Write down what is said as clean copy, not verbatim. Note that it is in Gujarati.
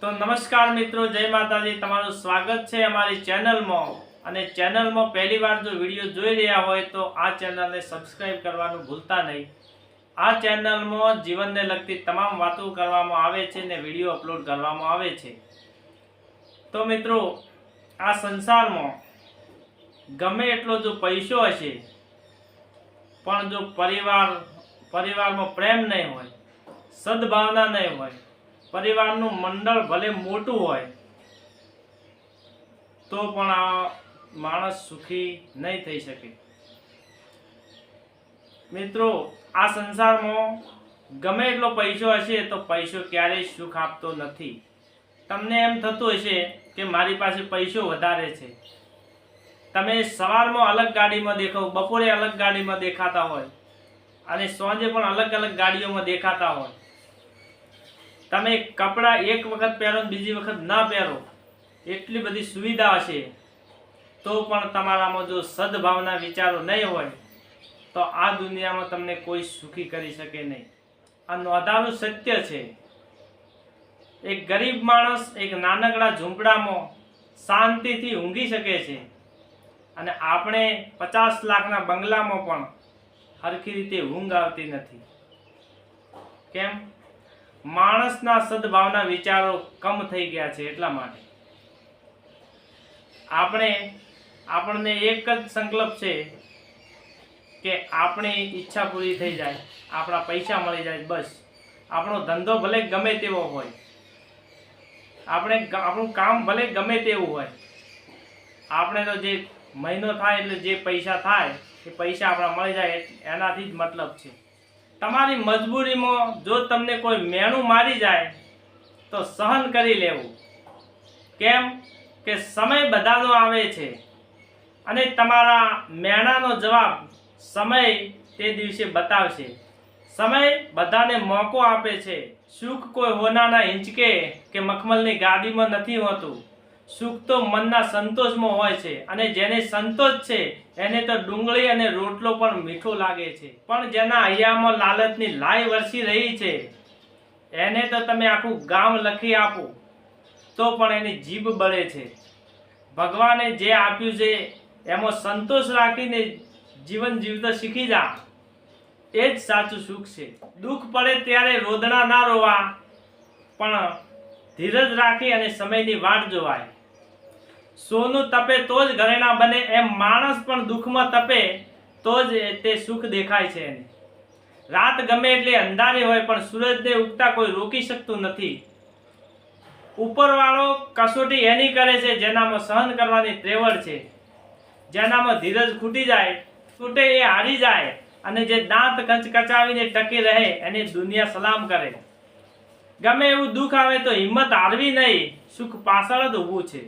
તો નમસ્કાર મિત્રો, જય માતાજી। તમારું સ્વાગત છે અમારી ચેનલમાં। અને ચેનલમાં પહેલીવાર જો વિડીયો જોઈ રહ્યા હોય તો આ ચેનલને સબસ્ક્રાઇબ કરવાનું ભૂલતા નહીં। આ ચેનલમાં જીવનને લગતી તમામ વાતો કરવામાં આવે છે ને વિડીયો અપલોડ કરવામાં આવે છે। તો મિત્રો, આ સંસારમાં ગમે એટલો જો પૈસો હશે પણ જો પરિવારમાં પ્રેમ નહીં હોય, સદભાવના નહીં હોય, પરિવારનું મંડળ ભલે મોટું હોય તો પણ આ માણસ સુખી નહીં થઈ શકે। મિત્રો, આ સંસારમાં ગમે એટલો પૈસો હશે તો પૈસો ક્યારેય સુખ આપતો નથી। તમને એમ થતું હશે કે મારી પાસે પૈસો વધારે છે। તમે સવારમાં અલગ ગાડીમાં દેખો, બપોરે અલગ ગાડીમાં દેખાતા હોય અને સાંજે પણ અલગ અલગ ગાડીઓમાં દેખાતા હોય। તમે કપડાં એક વખત પહેરો બીજી વખત ના પહેરો, એટલી બધી સુવિધા હશે તો પણ તમારામાં જો સદભાવના વિચારો નહીં હોય તો આ દુનિયામાં તમને કોઈ સુખી કરી શકે નહીં। આ નોંધાનું સત્ય છે। એક ગરીબ માણસ એક નાનકડા ઝૂંપડામાં શાંતિથી ઊંઘી શકે છે અને આપણે 50 લાખના બંગલામાં પણ હરખી રીતે ઊંઘ આવતી નથી। કેમ? માણસના સદભાવના વિચારો કમ થઈ ગયા છે। એટલા માટે આપણને એક જ સંકલ્પ છે કે આપણી ઈચ્છા પૂરી થઈ જાય, આપણા પૈસા મળી જાય, બસ। આપણો ધંધો ભલે ગમે તેવો હોય, આપણું કામ ભલે ગમે તેવું હોય, આપણે તો જે મહિનો થાય એટલે જે પૈસા થાય એ પૈસા આપણા મળી જાય એનાથી જ મતલબ છે। તમારી મજબૂરીમાં જો તમને કોઈ મેણું મારી જાય તો સહન કરી લેવું। કેમ કે સમય બધાનો આવે છે અને તમારા મેણાનો જવાબ સમય તે દિવસે બતાવશે। સમય બધાને મોકો આપે છે। સુખ કોઈ હોનાના હિંચકે કે મખમલની ગાદીમાં નથી હોતું। સુખ તો મનના સંતોષમાં હોય છે અને જેને સંતોષ છે એને તો ડુંગળી અને રોટલો પણ મીઠો લાગે છે, પણ જેના હૈયામાં લાલચની લાઈ વરસી રહી છે એને તો તમે આખું ગામ લખી આપો તો પણ એની જીભ બળે છે। ભગવાને જે આપ્યું છે એમાં સંતોષ રાખીને જીવન જીવતા શીખી જા, એ જ સાચું સુખ છે। દુઃખ પડે ત્યારે રોદણા ના રોવા, પણ ધીરજ રાખી અને સમયની વાટ જોવાય। સોનું તપે તો જ ઘરેણા બને, એમ માણસ પણ દુઃખમાં તપે તો જ તે સુખ દેખાય છે એને। રાત ગમે એટલી અંધારી હોય પણ સૂરજને ઉગતા કોઈ રોકી શકતું નથી। ઉપરવાળો કસોટી એની કરે છે જેનામાં સહન કરવાની ત્રેવડ છે। જેનામાં ધીરજ ખૂટી જાય, છૂટે એ હારી જાય, અને જે દાંત કચકચાવીને ટકી રહે એને દુનિયા સલામ કરે। ગમે એવું દુઃખ આવે તો હિંમત હારવી નહીં, સુખ પાછળ જ ઊભું છે।